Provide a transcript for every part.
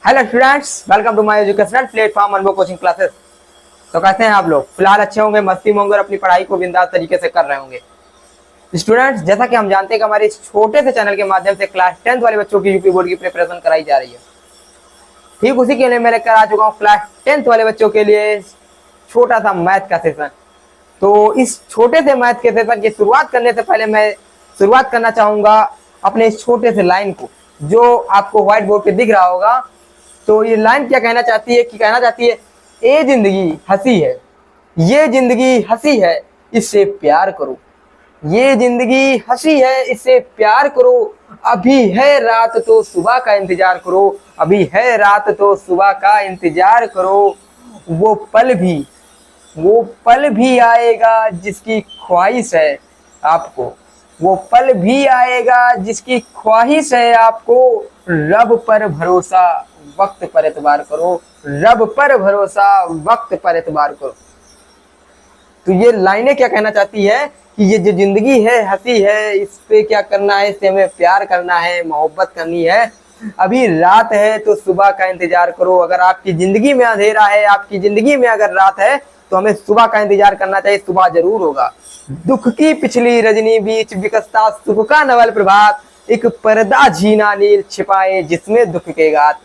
Hello students, welcome to my educational platform Anubhav coaching classes. तो कैसे हैं आप लोग? फिलहाल अच्छे होंगे, मस्ती में होंगे और अपनी पढ़ाई को बिंदास तरीके से कर रहे होंगे। स्टूडेंट्स, जैसा कि हम जानते हैं कि हमारे इस छोटे से चैनल के माध्यम से क्लास 10th वाले बच्चों की यूपी बोर्ड की प्रिपरेशन कराई जा रही है। ठीक उसी के लिए मैं लेकर आ चुका हूँ क्लास 10th वाले बच्चों के लिए छोटा सा मैथ का सेशन। तो इस छोटे से मैथ के सेशन की शुरुआत करने से पहले मैं शुरुआत करना चाहूंगा अपने इस छोटे से लाइन को, जो आपको व्हाइट बोर्ड पे दिख रहा होगा। तो ये लाइन क्या कहना चाहती है ये जिंदगी हंसी है, ये जिंदगी हंसी है, इससे प्यार करो। ये जिंदगी हंसी है, इससे प्यार करो। अभी है रात तो सुबह का इंतजार करो, अभी है रात तो सुबह का इंतजार करो। वो पल भी वो पल भी आएगा जिसकी ख्वाहिश है आपको, वो पल भी आएगा जिसकी ख्वाहिश है आपको। रब पर भरोसा, वक्त पर एतबार करो, रब पर भरोसा, वक्त पर एतबार करो। तो ये लाइनें क्या कहना चाहती है कि ये जो जिंदगी है हंसी है, इस पे क्या करना है, इससे हमें प्यार करना है, मोहब्बत करनी है। अभी रात है तो सुबह का इंतजार करो। अगर आपकी जिंदगी में अंधेरा है, आपकी जिंदगी में अगर रात है, तो हमें सुबह का इंतजार करना चाहिए, सुबह जरूर होगा। दुख की पिछली रजनी बीच विकसता सुख का नवल प्रभात, एक पर्दा झीना नील छिपाए जिसमें दुख के गात।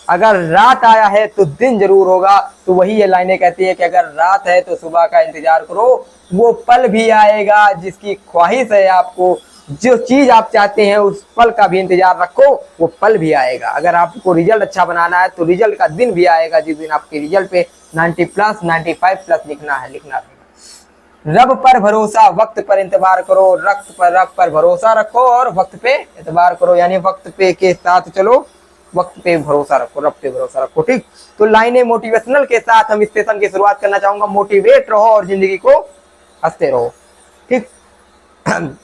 अगर रात आया है तो दिन जरूर होगा। तो वही ये लाइनें कहती है कि अगर रात है तो सुबह का इंतजार करो, वो पल भी आएगा जिसकी ख्वाहिश है आपको। जो चीज आप चाहते हैं उस पल का भी इंतजार रखो, वो पल भी आएगा। अगर आपको रिजल्ट अच्छा बनाना है तो रिजल्ट का दिन भी आएगा जिस दिन आपके रिजल्ट पे 90+, 95+ लिखना है। रब पर भरोसा, वक्त पर इंतजार करो, रब पर भरोसा रखो और वक्त पे एतबार करो, यानी वक्त पे के साथ चलो, वक्त पे भरोसा रखो, रब पे भरोसा रखो। ठीक, तो लाइनें मोटिवेशनल के साथ हम इस सेशन की शुरुआत करना चाहूंगा। मोटिवेट रहो और जिंदगी को हंसते रहो। ठीक,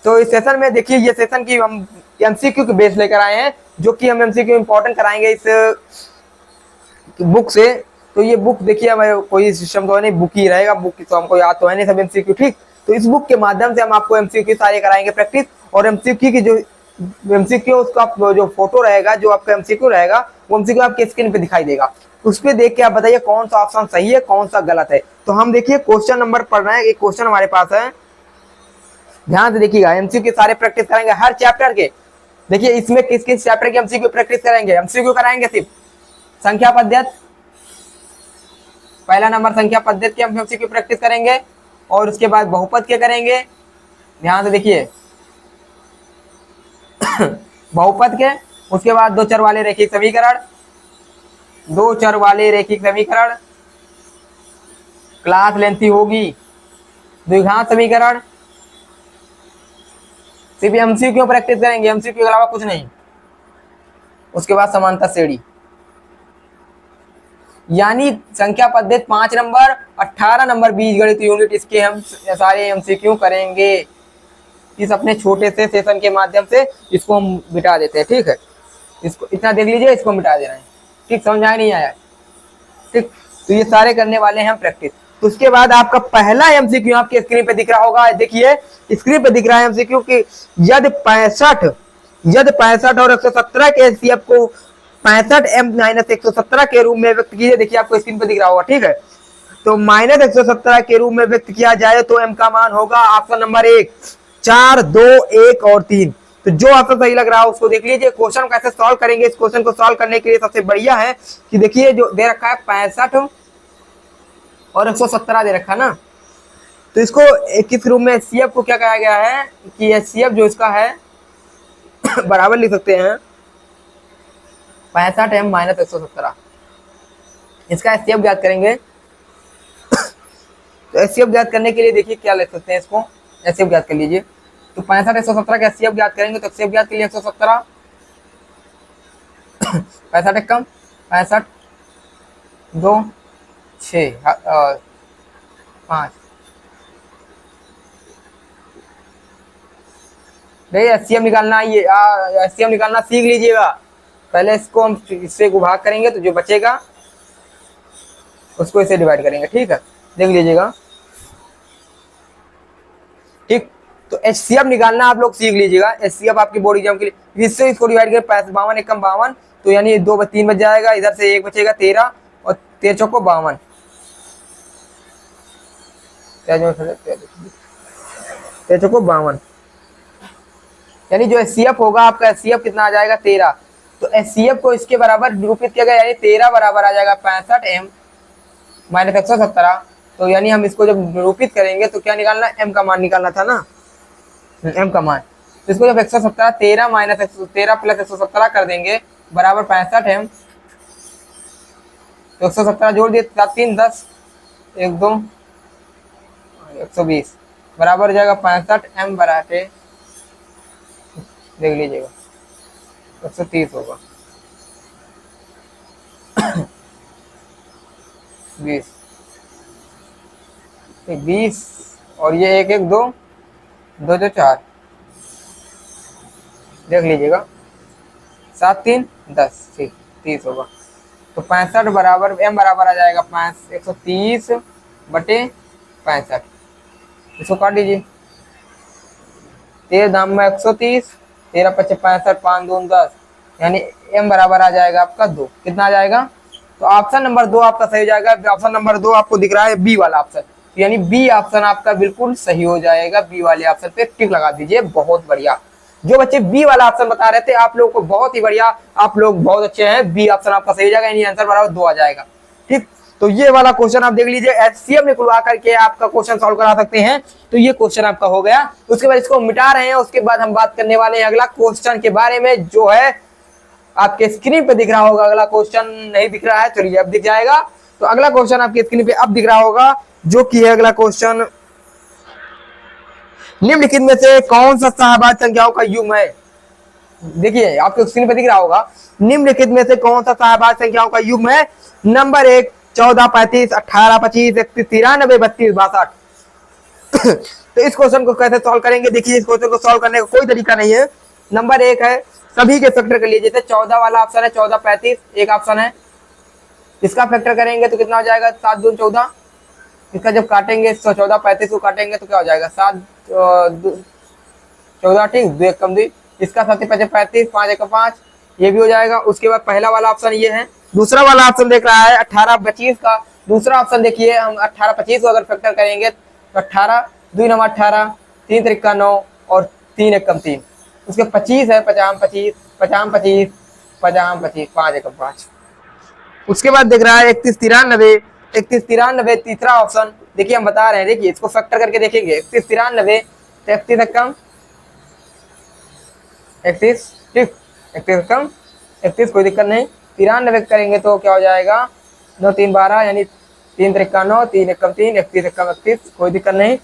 तो इस सेशन में देखिए, ये सेशन की हम एमसीक्यू के बेस लेकर आए हैं, जो कि हम एमसीक्यू इंपॉर्टेंट कराएंगे इस बुक से। तो ये बुक देखिए, हमें कोई सिस्टम तो है नहीं, बुक ही रहेगा, बुक तो हमको याद तो है नहीं सब एमसीक्यू। ठीक, तो इस बुक के माध्यम से हम आपको एमसीक्यू सारे कराएंगे प्रैक्टिस। और एमसीक्यू की जो एमसीक्यू उसका जो फोटो रहेगा, जो आपका एमसीक्यू रहेगा, वो एमसीक्यू आपके स्क्रीन पे दिखाई देगा। उस पर देख के आप बताइए कौन सा ऑप्शन सही है, कौन सा गलत है। तो हम देखिए क्वेश्चन नंबर पढ़ रहे हैं, एक क्वेश्चन हमारे पास है, ध्यान से देखिएगा। एमसीक्यू सारे प्रैक्टिस करेंगे हर चैप्टर के। देखिए इसमें किस किस चैप्टर के एमसीक्यू प्रैक्टिस करेंगे। एमसीक्यू कराएंगे सिर्फ संख्या पद्धति, पहला नंबर संख्या पद्धति के हम एमसीक्यू प्रैक्टिस करेंगे, और उसके बाद बहुपद के करेंगे। ध्यान से देखिए बहुपद के, उसके बाद दो चर वाले रैखिक समीकरण, दो चर वाले रैखिक समीकरण, क्लास लेंथी होगी, द्विघात समीकरण। सिर्फ एमसीक्यू प्रैक्टिस करेंगे, एमसीक्यू के अलावा कुछ नहीं। उसके बाद समानता श्रेणी, यानी संख्या पद्धति 5 नंबर, 18 नंबर बीजगणित यूनिट, इसके हम सारे एमसीक्यू करेंगे इस अपने छोटे से सेशन के माध्यम से। इसको हम मिटा देते हैं। ठीक है, इसको इतना देख लीजिए, इसको मिटा दे रहे हैं। ठीक, समझ आया नहीं आया? ठीक, तो ये सारे करने वाले हैं हम प्रैक्टिस। तो उसके बाद आपका पहला एमसीक्यू आपके स्क्रीन पे दिख रहा होगा, देखिए स्क्रीन पे दिख रहा है एमसीक्यू कि यदि 65 और 117 के एचसीएफ को 65m-117 के रूप में व्यक्त कीजिए। देखिए आपको स्क्रीन पे दिख रहा होगा। ठीक है, तो -117 के रूप में व्यक्त किया जाए तो m का मान होगा ऑप्शन नंबर 1, 4, 2, 1 और 3। तो जो ऑप्शन सही लग रहा है उसको देख लीजिए। क्वेश्चन कैसे सॉल्व करेंगे, इस क्वेश्चन को सॉल्व करने के लिए सबसे बढ़िया है कि देखिए जो दे रखा है 65 और 117 दे रखा ना, तो इसको किस रूप में एचसीएफ को क्या कहा गया है कि एचसीएफ जो इसका है बराबर लिख सकते हैं 65m-117। इसका एचसीएफ ज्ञात करेंगे। तो एचसीएफ ज्ञात करने के लिए देखिए क्या लिख सकते हैं, इसको एचसीएफ ज्ञात कर लीजिए। तो 65 117 का एचसीएफ ज्ञात करेंगे, तो एचसीएफ ज्ञात के लिए 117, 65 एक कम 65, 2, 6, 5। नहीं, एचसीएफ निकालना, ये एचसीएफ निकालना सीख लीजिएगा। पहले इसको हम इससे को भाग करेंगे तो जो बचेगा उसको इसे डिवाइड करेंगे। ठीक है, देख लीजिएगा। ठीक, तो HCF निकालना आप लोग सीख लीजिएगा। HCF आपकी बोर्ड एग्जाम के लिए, इससे इसको डिवाइड कर 52 एकम 52, तो यानी 2 3 बच जाएगा, इधर से 1 बचेगा 13 और 13 चौको 52, 13 चौको 52, यानी जो HCF होगा आपका, HCF कितना आ जाएगा 13। तो HCF को इसके बराबर निरूपित किया गया, यानी 13 बराबर आ जाएगा 65m माइनस 117। तो यानी हम इसको जब निरूपित करेंगे तो क्या निकालना, m का मान निकालना था ना, m का मान। तो इसको जब 117 13 माइनस 13 प्लस 117 कर देंगे बराबर 65m, तो 117 जोड़ दिए 7 3 10 1 2 120 बराबर हो जाएगा 65m बराबर, देख लीजिएगा 130 होगा 20 और ये 1 1 2 2 2 4, देख लीजिएगा 7 3 10 ठीक 30 होगा। तो 65 बराबर m बराबर आ जाएगा 130 बटे 65, इसको काट लीजिए, 13 दाम में 130, 13 पच्चीस 65 5 2 10, यानी m बराबर आ जाएगा आपका 2। कितना आ जाएगा, तो ऑप्शन नंबर 2 आपका सही हो जाएगा। ऑप्शन नंबर 2 आपको दिख रहा है बी वाला ऑप्शन, यानी बी ऑप्शन आपका बिल्कुल सही हो जाएगा। बी वाले ऑप्शन पे टिक लगा दीजिए, बहुत बढ़िया। जो बच्चे बी वाला ऑप्शन बता रहे थे आप लोगों को बहुत ही बढ़िया, आप लोग बहुत अच्छे हैं। बी ऑप्शन आपका सही हो जाएगा, यानी आंसर बराबर 2 आ जाएगा। ठीक, तो ये वाला क्वेश्चन आप देख लीजिए, HCF निकलवा करके आपका क्वेश्चन सॉल्व करा सकते हैं। तो ये क्वेश्चन आपका हो गया। उसके बाद इसको मिटा रहे हैं, उसके बाद हम बात करने वाले हैं अगला क्वेश्चन के बारे में, जो है आपके स्क्रीन पे दिख रहा होगा। अगला क्वेश्चन नहीं दिख रहा है, चलिए अब दिख जाएगा। तो अगला क्वेश्चन आपकी स्क्रीन पे अब दिख रहा होगा, जो कि है अगला क्वेश्चन, निम्नलिखित में से कौन सा सहभाज्य संख्याओं का युग्म है। देखिए आपके स्क्रीन पे दिख रहा होगा, निम्नलिखित में से कौन सा सहभाज्य संख्याओं का युग्म है। नंबर 1 14 35 18 25 31 93 32 62। तो इस क्वेश्चन को कैसे सॉल्व करेंगे, देखिए इस क्वेश्चन को सॉल्व करने का कोई तरीका नहीं है। नंबर 1 है सभी के फैक्टर कर लिए, जैसे 14 वाला ऑप्शन है 14 35 एक ऑप्शन है, इसका फैक्टर करेंगे तो कितना हो जाएगा 7 दूनी 14। इसका जब काटेंगे 14 35 को काटेंगे तो क्या हो जाएगा 7 14 ठीक 2 1 कम 2, इसका 7 5 35 5 1 5, ये भी हो जाएगा। उसके बाद पहला वाला ऑप्शन ये है। दूसरा वाला ऑप्शन देख रहा है 18 25 का, दूसरा ऑप्शन देखिए, हम 18 25 को अगर फैक्टर करेंगे तो 18 2 9 18 3 3 9 और 3 1 3, उसके 25 है 50 25 50 25 50 25 5 1 5। उसके बाद देख रहा है 31 93 31 93 तीसरा ऑप्शन, देखिए हम बता रहे हैं, देखिए इसको फैक्टर करके देखेंगे 31 93 तो 31 कम 31 ठीक 31 कम 31 कोई दिक्कत नहीं, 93 करेंगे तो क्या हो जाएगा 9 3 12, यानी 3 3 9 3 1 3 31 1 31, कोई दिक्कत नहीं।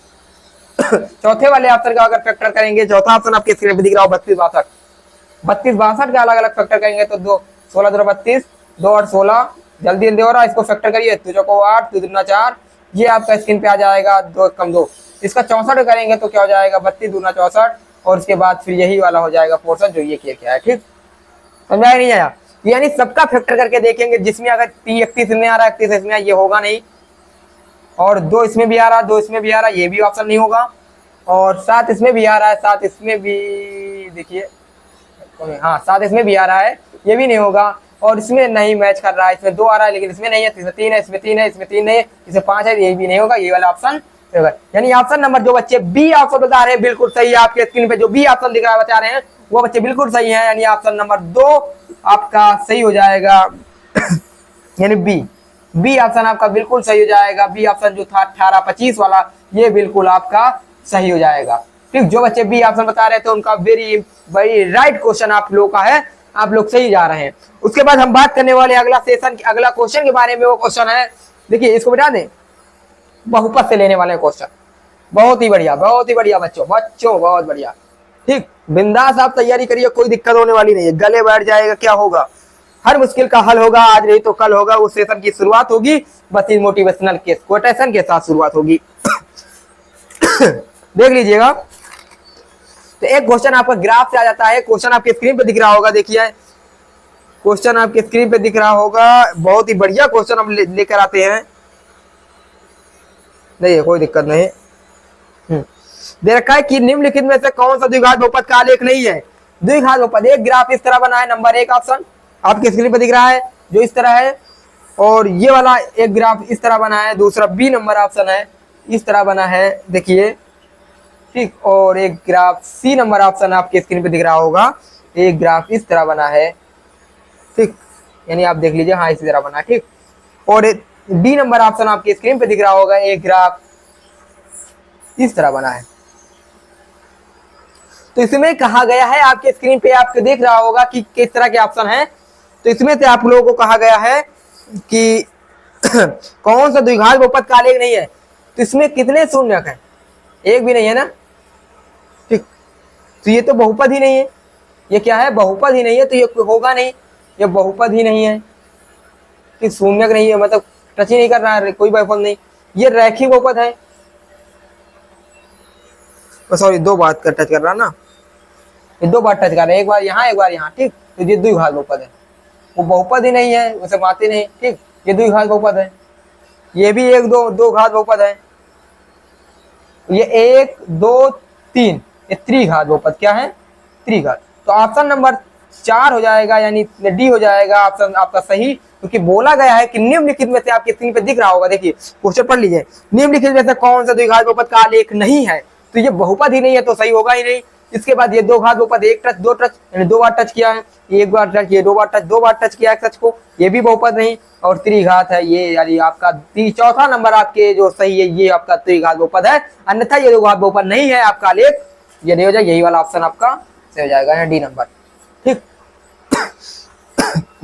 चौथे वाले ऑप्शन का अगर फैक्टर करेंगे, चौथा ऑप्शन आपके स्क्रीन पे दिख रहा हो 32 62, 32 62 का अलग अलग फैक्टर करेंगे तो 2 16 2 32 2 8 16, जल्दी जल्दी हो रहा है, इसको फैक्टर करिए 2 चौको 8 2 दूना 4, ये आपका स्क्रीन पे आ जाएगा 2 कम 2। इसका 64 करेंगे तो क्या हो जाएगा 32 दूना 64, और उसके बाद फिर यही वाला हो जाएगा 64, जो ये किया है। ठीक, समझाया नहीं आया, यानी सबका फैक्टर करके देखेंगे, जिसमें अगर 31 में आ रहा है 31 इसमें ये होगा नहीं, और 2 इसमें भी आ रहा है 2 इसमें भी आ रहा है, ये भी ऑप्शन नहीं होगा, और 7 इसमें भी आ रहा है 7 इसमें भी, देखिए हाँ 7 इसमें भी आ रहा है, ये भी नहीं होगा, और इसमें नहीं मैच कर रहा है, इसमें 2 आ रहा है लेकिन इसमें नहीं है, इसमें 3 है इसमें 3 है इसमें 3 नहीं है, इसमें 5 है, ये भी नहीं होगा, ये वाला ऑप्शन होगा। यानी ऑप्शन नंबर जो बच्चे बी ऑप्शन बता रहे हैं बिल्कुल सही है, आपके स्क्रीन पे जो बी ऑप्शन दिख रहा है बता रहे हैं वो बच्चे बिल्कुल सही है, यानी ऑप्शन नंबर 2 आपका सही हो जाएगा। यानी बी ऑप्शन आपका बिल्कुल सही हो जाएगा। बी ऑप्शन जो था 18 25 वाला, ये बिल्कुल आपका सही हो जाएगा। ठीक, जो बच्चे बी ऑप्शन बता रहे थे उनका वेरी राइट क्वेश्चन आप लोग का है, आप लोग सही जा रहे हैं। उसके बाद हम बात करने वाले अगला सेशन अगला क्वेश्चन के बारे में, वो क्वेश्चन है, देखिए इसको बता दें, बहुपद से लेने वाले क्वेश्चन, बहुत ही बढ़िया बच्चों बहुत बढ़िया। ठीक, बिंदास आप तैयारी करिए, कोई दिक्कत होने वाली नहीं है, गले बैठ जाएगा क्या होगा, हर मुश्किल का हल होगा, आज नहीं तो कल होगा। उस सेशन की शुरुआत होगी बस इस मोटिवेशनल के कोटेशन के साथ शुरुआत होगी। देख लीजिएगा, तो एक क्वेश्चन आपका ग्राफ से आ जाता है, क्वेश्चन आपके स्क्रीन पे दिख रहा होगा, देखिए क्वेश्चन आपके स्क्रीन पे दिख रहा होगा, बहुत ही बढ़िया क्वेश्चन हम लेकर आते हैं, नहीं कोई दिक्कत नहीं। दे रखा है कि निम्नलिखित में से कौन सा द्विघात बहुपद का आलेख नहीं है। द्विघात बहुपद, एक ग्राफ इस तरह बना है, नंबर 1 ऑप्शन आपके स्क्रीन पर दिख रहा है जो इस तरह है, और ये वाला एक ग्राफ इस तरह बना है, दूसरा बी नंबर ऑप्शन है इस तरह बना है, देखिए ठीक, और एक ग्राफ सी नंबर ऑप्शन आपके स्क्रीन पे दिख रहा होगा, एक ग्राफ इस तरह बना है, ठीक, यानी आप देख लीजिए, हाँ इसी तरह बना, ठीक, और डी नंबर ऑप्शन आपके स्क्रीन पे दिख रहा होगा, एक ग्राफ इस तरह बना है। तो इसमें कहा गया है, आपके स्क्रीन पे आपको देख रहा होगा कि किस तरह के ऑप्शन हैं। तो इसमें से आप लोगों को कहा गया है कि कौन सा द्विघात बहुपद का आलेख नहीं है। तो इसमें कितने शून्यक हैं? एक भी नहीं है ना, ठीक, तो ये तो बहुपद ही नहीं है, ये क्या है, बहुपद ही नहीं है, तो ये होगा नहीं, ये बहुपद ही नहीं है, कि शून्यक नहीं है, मतलब टच ही नहीं कर रहा है, कोई बहुपद नहीं, ये रैखिक बहुपद है, सॉरी 2 बार का टच कर रहा ना, ये 2 बार टच कर रहा है, एक बार यहाँ एक बार यहाँ, ठीक, तो ये द्विघात बहुपद है, वो बहुपद ही नहीं है, उसे मानते नहीं, ठीक, ये द्विघात बहुपद है, ये भी 1 2 घात बहुपद है, ये 1 2 3, ये त्रिघात बहुपद, क्या है, त्रिघात। तो ऑप्शन नंबर 4 हो जाएगा, यानी डी हो जाएगा ऑप्शन आपका सही, क्योंकि बोला गया है कि निम्नलिखित में से आपके स्क्रीन पे दिख रहा होगा, देखिए क्वेश्चन पढ़ लीजिए, निम्नलिखित में से कौन सा द्विघात बहुपद का आलेख नहीं है, तो ये बहुपद ही नहीं है, तो सही होगा ही नहीं। इसके बाद ये 2 घात बहुपद, 1 टच 2 टच, यानी 2 बार टच किया है, 1 बार टच, ये 2 बार टच, 2 बार टच किया है टच को, ये भी बहुपद नहीं, और त्रिघात है ये, यानी आपका चौथा नंबर आपके जो सही है, ये आपका त्रिघात बहुपद है, अन्यथा ये द्विघात बहुपद नहीं है आपका आलेख, ये नहीं हो जाएगा, यही वाला ऑप्शन आपका सही हो जाएगा, डी नंबर, ठीक।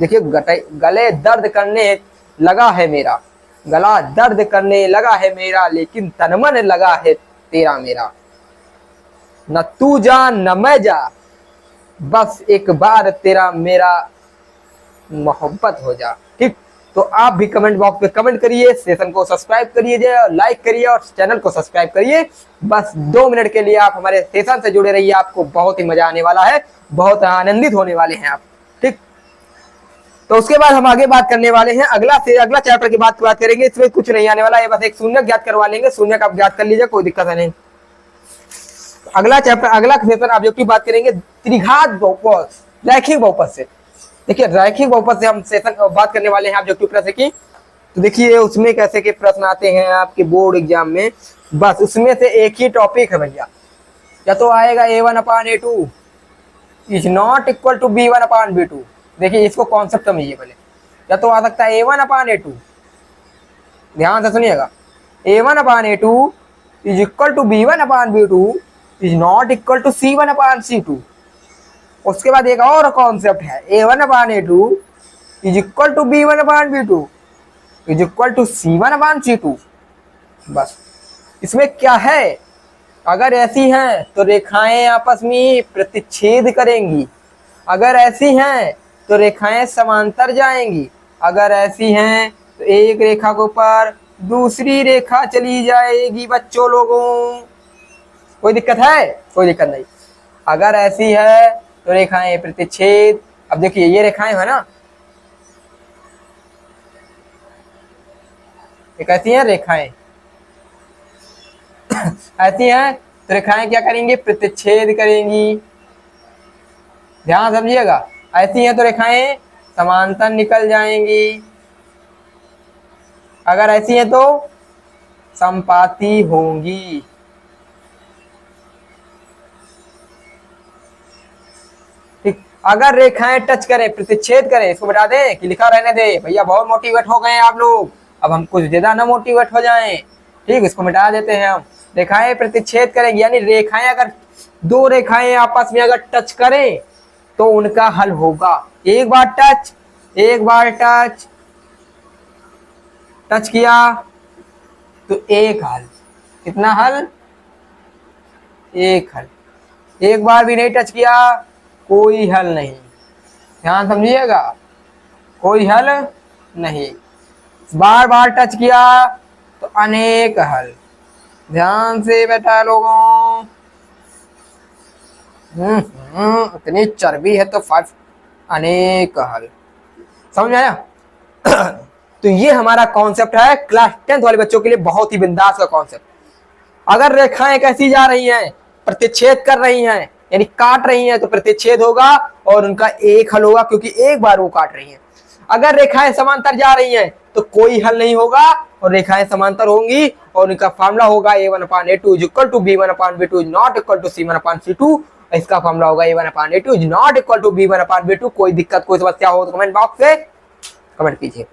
देखिए, गले दर्द करने लगा है मेरा, गला दर्द करने लगा है मेरा, लेकिन तनमन लगा है तेरा मेरा, न तू जा न मैं जा, बस एक बार तेरा मेरा मोहब्बत हो जा, ठीक। तो आप भी कमेंट बॉक्स में कमेंट करिए, सेशन को सब्सक्राइब करिए, लाइक करिए और चैनल को सब्सक्राइब करिए। बस 2 मिनट के लिए आप हमारे सेशन से जुड़े रहिए, आपको बहुत ही मजा आने वाला है, बहुत आनंदित होने वाले हैं आप, ठीक। तो उसके बाद हम आगे बात करने वाले हैं, अगला चैप्टर की बात करेंगे, इसमें कुछ नहीं आने वाला है, बस एक शून्यक ज्ञात करवा लेंगे, शून्यक आप ज्ञात कर लीजिए, कोई दिक्कत नहीं। अगला चैप्टर, अगला सेशन ऑब्जेक्टिव बात करेंगे त्रिघात बहुपद, रैखिक बहुपद से। देखिए, रैखिक बहुपद से हम सेशन बात करने वाले हैं ऑब्जेक्टिव प्रश्न की। तो देखिए उसमें कैसे के प्रश्न आते हैं आपके बोर्ड एग्जाम में, बस उसमें से एक ही टॉपिक है भैया, या तो आएगा a1/a2 is not equal to b1/b2। देखिए इसको कॉन्सेप्ट समझिए पहले, या तो आ सकता है a1/a2, ध्यान से सुनिएगा, a1/a2 is equal to b1/b2 is not equal to c1/c2। उसके बाद एक और कॉन्सेप्ट है, a1/a2 is equal to b1/b2 is equal to c1/c2। बस इसमें क्या है, अगर ऐसी हैं तो रेखाएं आपस में प्रतिच्छेद करेंगी, अगर ऐसी हैं तो रेखाएं समांतर जाएंगी, अगर ऐसी हैं तो एक रेखा के ऊपर दूसरी रेखा चली जाएगी। बच्चों लोगों, कोई दिक्कत है? कोई दिक्कत नहीं। अगर ऐसी है तो रेखाएं प्रतिच्छेद, अब देखिए ये रेखाएं है ना, ये कैसी हैं रेखाएं, ऐसी हैं तो रेखाएं क्या करेंगी, प्रतिच्छेद करेंगी। ध्यान समझिएगा, ऐसी हैं तो रेखाएं समांतर निकल जाएंगी, अगर ऐसी हैं तो संपाती होंगी। ठीक, अगर रेखाएं टच करें, प्रतिच्छेद करें, इसको बता दें कि लिखा रहने दे भैया, बहुत मोटिवेट हो गए हैं आप लोग, अब हम कुछ ज्यादा ना मोटिवेट हो जाएं। ठीक, इसको मिटा देते हैं हम। रेखाएं प्रतिच्छेद करेंगी, यानी रेखाएं अगर 2 रेखाएं आपस में अगर टच करें तो उनका हल होगा, एक बार टच, एक बार टच, टच किया तो एक हल, कितना हल, एक हल, एक बार भी नहीं टच किया कोई हल नहीं। ध्यान समझिएगा, कोई हल नहीं, बार बार टच किया तो अनेक हल। ध्यान से बेटा लोगों, इतनी चर्बी है तो 5 अनेक हल, समझ में आया? तो ये हमारा कॉन्सेप्ट है क्लास 10th वाले बच्चों के लिए, बहुत ही बिंदास का कॉन्सेप्ट। अगर रेखाएं कैसी जा रही हैं, प्रतिच्छेद कर रही हैं यानी काट रही हैं, तो प्रतिच्छेद होगा और उनका एक हल होगा, क्योंकि एक बार वो काट रही हैं। अगर रेखाएं समांतर जा रही हैं तो कोई हल नहीं होगा, और रेखाएं समांतर होंगी और इनका फार्मूला होगा a1/a2 is equal to b1/b2 is not equal to c1/c2। इसका फार्मूला होगा a1/a2 is not equal to b1/b2। कोई दिक्कत कोई समस्या हो तो कमेंट बॉक्स में कमेंट कीजिए।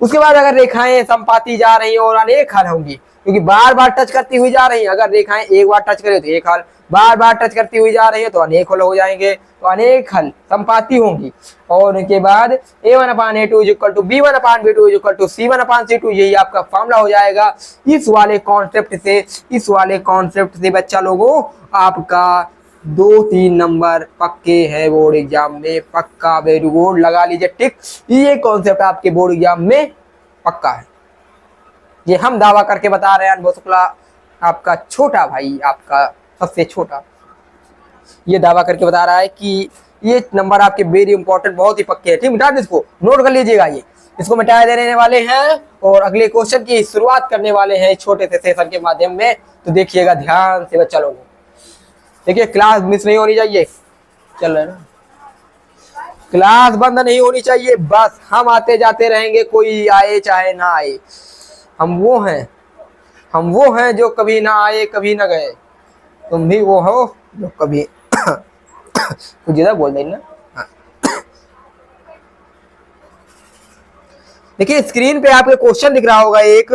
उसके बाद अगर रेखाएं संपाती जा रही हैं और अनेक हल होंगी, क्योंकि बार बार टच करती हुई जा रही हैं। अगर रेखाएं एक बार टच करें तो एक हल, बार बार टच करती हुई जा रही है तो अनेक हल हो जाएंगे, तो अनेक हल संपाती होंगी। और उनके बाद a1/a2 is equal to b1/b2 is equal to c1/c2, यही आपका फार्मूला हो जाएगा। इस वाले कॉन्सेप्ट से बच्चा लोगों आपका 2-3 नंबर पक्के हैं बोर्ड एग्जाम में, पक्का, वेरी गुड, लगा लीजिए टिक। ये कॉन्सेप्ट आपके बोर्ड एग्जाम में पक्का है, ये हम दावा करके बता रहे हैं। अनुभव शुक्ला आपका छोटा भाई, आपका सबसे छोटा, ये दावा करके बता रहा है कि ये नंबर आपके वेरी इंपॉर्टेंट, बहुत ही पक्के हैं। ठीक, मिटा दे इसको, नोट कर लीजिएगा। ये इसको मिटा देने वाले हैं और अगले क्वेश्चन की शुरुआत करने वाले हैं छोटे से सेशन के माध्यम में। तो देखिएगा ध्यान से बच्चा लोगों, देखिए क्लास मिस नहीं होनी चाहिए, चल रहा है ना, क्लास बंद नहीं होनी चाहिए। बस हम आते जाते रहेंगे, कोई आए चाहे ना आए। हम वो हैं जो कभी ना आए कभी ना गए। तुम भी वो हो जो कभी कुछ ज्यादा बोल देना। देखिए स्क्रीन पे आपके क्वेश्चन दिख रहा होगा एक,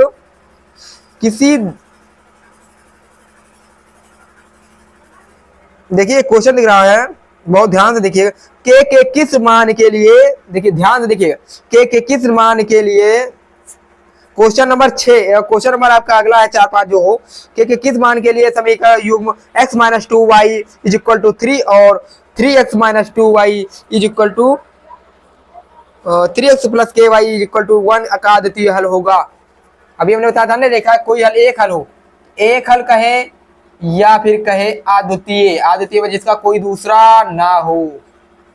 किसी, देखिए क्वेश्चन दिख रहा है, बहुत ध्यान से देखिएगा। के किस मान के लिए, देखिए ध्यान से देखिएगा, के किस मान के लिए, क्वेश्चन नंबर 6, क्वेश्चन नंबर आपका अगला है 4-5 जो हो, कि किस मान के लिए समीकरण युग्म x-2y इज इक्वल टू 3 और 3x-2y is equal to 3x plus ky is equal to 1 का अद्वितीय हल होगा। अभी हमने बताया था ना, रेखा कोई हल, एक हल हो, एक हल कहे या फिर कहे अद्वितीय। अद्वितीय जिसका कोई दूसरा ना हो,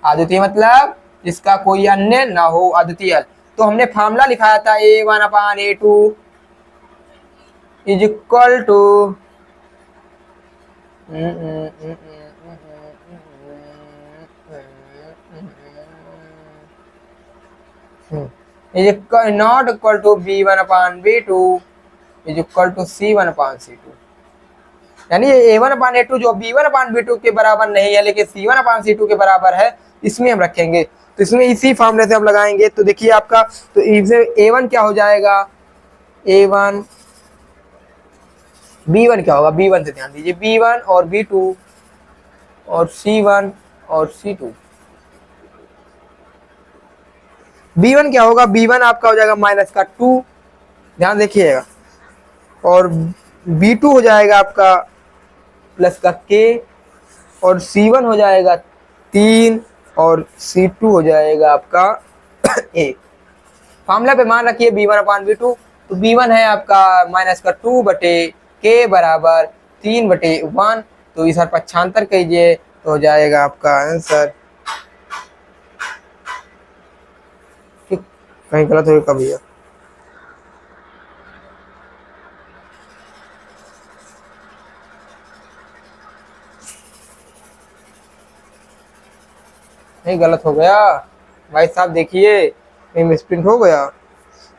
अद्वितीय मतलब जिसका कोई अन्य ना हो, अद्वितीय हल। तो हमने फार्मूला लिखाया था a1/a2 is equal to not equal to b1/b2 is equal to c1/c2। यानी a1/a2 जो b1/b2 के बराबर नहीं है लेकिन c1/c2 के बराबर है, इसमें हम रखेंगे। तो इसमें इसी फॉर्मूले से हम लगाएंगे। तो देखिए आपका, तो इसमें a1 क्या हो जाएगा, a1 b1 क्या होगा, b1 से ध्यान दीजिए, b1 और b2 और c1 और c2। b1 क्या होगा, b1 आपका हो जाएगा -2, ध्यान देखिएगा, और b2 हो जाएगा आपका +k, और c1 हो जाएगा 3 और c2 हो जाएगा आपका 1। फार्मूला पे मान रखिए b1/b2, तो b1 है आपका -2 बटे k बराबर 3/1। तो इस पर पक्षांतर कीजिए तो हो जाएगा आपका आंसर, कहीं गलत हो कभी है, नहीं गलत हो गया भाई साहब, देखिए मिसप्रिंट हो गया।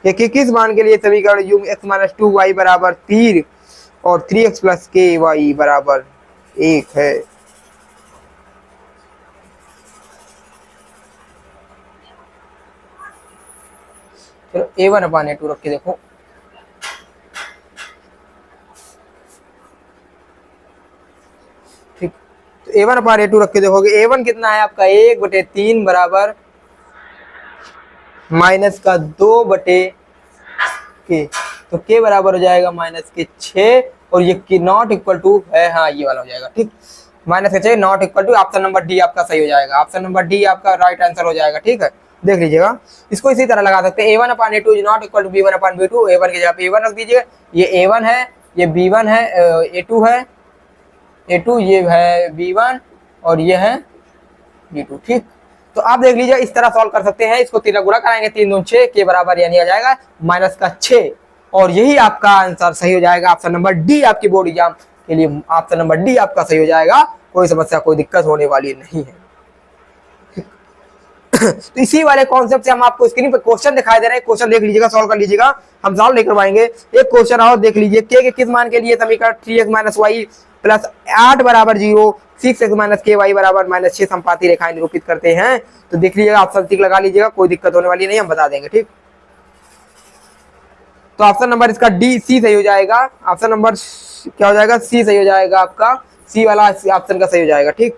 कि किस मान के लिए समीकरण युग्म x-2y बराबर 3 और 3x प्लस ky बराबर 1 है। चलो a1/a2 रख के देखो, ठीक, तो a1/a2 रख के देखोगे, a1 कितना है आपका 1/3 बराबर -2/k, तो k बराबर हो जाएगा -6, और ये k नॉट इक्वल टू है, हाँ ये वाला हो जाएगा, ठीक, -6 not equal to, option number D आपका सही हो जाएगा, ऑप्शन नंबर डी आपका राइट आंसर हो जाएगा। ठीक है, देख लीजिएगा, इसको इसी तरह लगा सकते हैं, a1/a2 is not equal to b1/b2, a1 की जगह पे a1 रख दीजिए, ये a1 है, ये b1 है, a2 है, a2 ये है b1 और ये है b2। ठीक, तो आप देख लीजिए इस तरह सॉल्व कर सकते हैं। इसको 3 गुणा कराएंगे, 3 दूनी 6 के बराबर, यानी आ जाएगा -6 और यही आपका आंसर सही हो जाएगा। ऑप्शन नंबर डी आपकी बोर्ड एग्जाम के लिए ऑप्शन नंबर डी आपका सही हो जाएगा। कोई समस्या कोई दिक्कत होने वाली नहीं है। तो इसी वाले कॉन्सेप्ट से हम आपको स्क्रीन पर क्वेश्चन दिखाई दे रहे हैं, क्वेश्चन देख लीजिएगा, सॉल्व कर लीजिएगा, हम सॉल्व नहीं करवाएंगे। एक क्वेश्चन और देख लीजिए, के किस मान के लिए समीकरण 3x माइनस वाई प्लस 8 बराबर 0 6x माइनस के वाई बराबर -6 संपाती रेखाएं निरूपित करते हैं। तो देख लीजिएगा, ऑप्शन टिक लगा लीजिएगा, कोई दिक्कत होने वाली नहीं, हम बता देंगे। ठीक, तो ऑप्शन नंबर इसका डी सी सही हो जाएगा। ऑप्शन नंबर क्या हो जाएगा, सी सही हो जाएगा, आपका सी वाला ऑप्शन का सही हो जाएगा। ठीक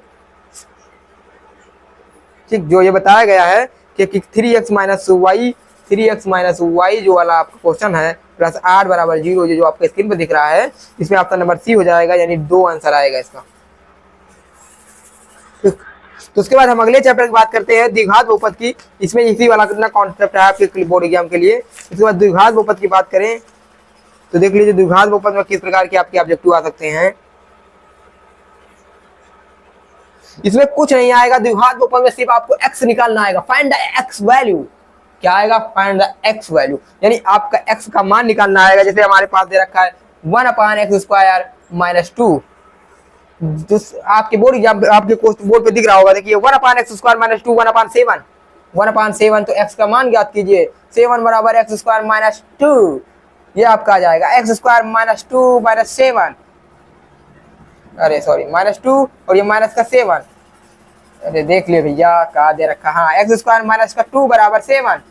ठीक, जो ये बताया गया है कि 3x माइनस वाई जो वाला आपका क्वेश्चन है प्लस 8 बराबर 0 जो आपके स्क्रीन पर दिख रहा है, इसमें ऑप्शन नंबर सी हो जाएगा, यानी 2 आंसर आएगा इसका। तो उसके बाद हम अगले चैप्टर की बात करते हैं, द्विघात बहुपद की। इसमें इसी वाला कितना कॉन्सेप्ट है आपके बोर्ड एग्जाम के लिए। इसके बाद द्विघात बहुपद की बात करें तो देख लीजिए द्विघात बहुपद में किस प्रकार के आपके ऑब्जेक्टिव आ सकते हैं। इसमें कुछ नहीं आएगा, द्विघात बहुपद में सिर्फ आपको x निकालना आएगा, फाइंड द x वैल्यू। क्या आएगा, फाइंड द x वैल्यू, यानी आपका x का मान निकालना आएगा। जैसे हमारे पास दे रखा है 1/x² - 2, जो आपके बोर्ड एग्जाम आपके बोर्ड पे दिख रहा होगा, देखिए 1/x² - 2 1/7 1/7, तो x का मान ज्ञात कीजिए, 7 बराबर x² - 2, ये आपका आ जाएगा x² - 2 - 7, अरे सॉरी -2 और ये माइनस का 7, अरे देख लिए भैया कहा दे रखा, हाँ x² - 2 बराबर 7,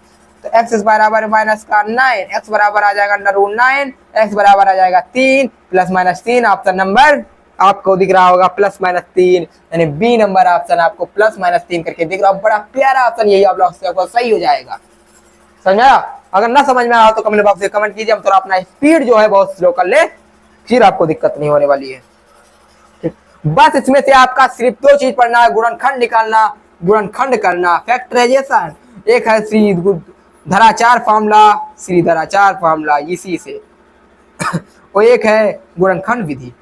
तो x बराबर -9, x बराबर आ जाएगा √9, x बराबर आ जाएगा 3 +-3, ऑप्शन नंबर आपको दिख रहा होगा +-3, यानी बी नंबर ऑप्शन आपको +-3 करके दिख रहा, बड़ा प्यारा ऑप्शन, यही आप लोग से सही हो जाएगा। समझा? अगर ना समझ में आया तो कमेंट बॉक्स में कमेंट कीजिए, हम थोड़ा अपना स्पीड जो है बहुत स्लो कर ले, फिर आपको दिक्कत नहीं होने वाली है। बस इसमें से आपका सिर्फ 2 चीज पढ़ना है, गुणनखंड निकालना, गुणनखंड करना, फैक्टराइजेशन, एक है श्रीधराचार्य फार्मूला इसी से और एक है गुणनखंड विधि,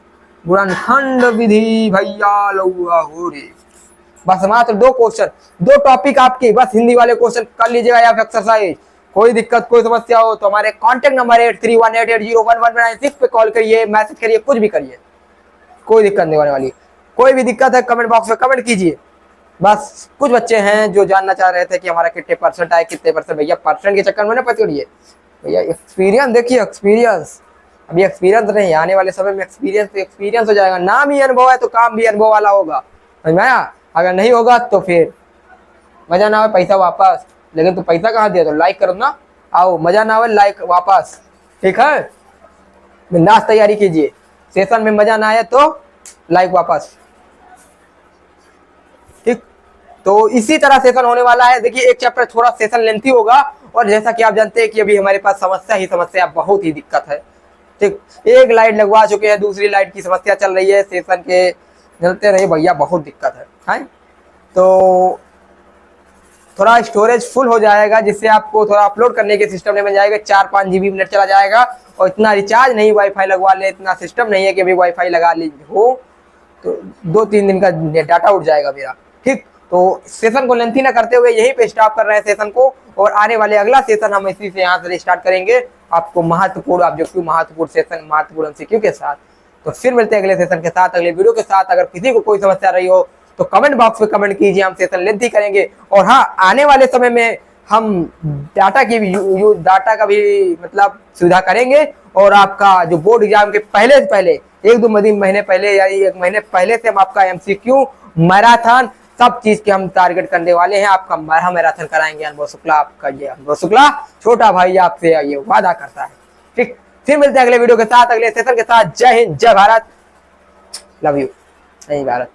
गुणनखंड विधि भैया लौआ हो रे। बस मात्र 2 क्वेश्चन, 2 टॉपिक आपके, बस हिंदी वाले क्वेश्चन कर लीजिएगा या एक्सरसाइज। कोई दिक्कत कोई समस्या हो तो हमारे कॉन्टेक्ट नंबर 8318801196 पे कॉल करिए, मैसेज करिए, कुछ भी करिए, कोई दिक्कत नहीं होने वाली। कोई भी दिक्कत है कमेंट बॉक्स में कमेंट कीजिए। बस कुछ बच्चे हैं जो जानना चाह रहे थे कि हमारा कितने परसेंट आए, कितने परसेंट, भैया परसेंट के चक्कर में ना पकड़िए भैया, एक्सपीरियंस देखिए, एक्सपीरियंस अभी एक्सपीरियंस नहीं, आने वाले समय में एक्सपीरियंस हो जाएगा। नाम ही अनुभव है तो काम भी अनुभव वाला होगा, समझ में आया? अगर नहीं होगा तो फिर मजा ना आए पैसा वापस, लेकिन तो पैसा कहाँ दिया, तो लाइक करो ना, आओ मजा ना आए लाइक वापस, ठीक है? बिंदास तैयारी कीजिए, सेशन में मजा ना आए तो लाइक वापस, ठीक? तो इसी तरह सेशन होने वाला है। देखिए एक चैप्टर थोड़ा सेशन लेंथी होगा, और जैसा कि आप जानते हैं कि अभी हमारे पास समस्या ही समस्या, बहुत ही दिक्कत है, ठीक? एक लाइट लगवा चुके हैं, दूसरी लाइट की समस्या चल रही है, सेशन के चलते रहे भैया, बहुत दिक्कत है। तो थोड़ा स्टोरेज फुल हो जाएगा, जिससे आपको थोड़ा अपलोड करने के सिस्टम में बन जाएगा, 4-5 GB नेट चला जाएगा, और इतना रिचार्ज नहीं, वाईफाई लगवा ले, इतना सिस्टम नहीं है कि अभी वाईफाई लगा ली हो तो 2-3 दिन का डाटा उठ जाएगा मेरा, ठीक? तो सेशन को लेंथी ना करते हुए यहीं पे स्टॉप कर रहे हैं सेशन को, और आने वाले अगला सेशन हम इसी से यहाँ से स्टार्ट करेंगे, आपको महत्वपूर्ण ऑब्जेक्टिव, महत्वपूर्ण सेशन, महत्वपूर्ण MCQ के साथ। तो फिर मिलते हैं अगले सेशन के साथ, अगले वीडियो के साथ। अगर किसी को कोई समस्या रही हो तो कमेंट बॉक्स में कमेंट कीजिए, हम सेशन लेंथी करेंगे। और हाँ, आने वाले समय में हम डाटा की भी डाटा का भी मतलब सुविधा करेंगे, और आपका जो बोर्ड एग्जाम के पहले से पहले 1-2 महीने पहले, यानी 1 महीने पहले से हम आपका MCQ, मैराथन, सब चीज के हम टारगेट करने वाले हैं। आपका मैराथन कराएंगे अनुभव शुक्ला, आपका ये अनुभव शुक्ला छोटा भाई आपसे ये वादा करता है, ठीक? फिर मिलते हैं अगले वीडियो के साथ, अगले सेशन के साथ। जय हिंद, जय भारत, लव यू, जय भारत।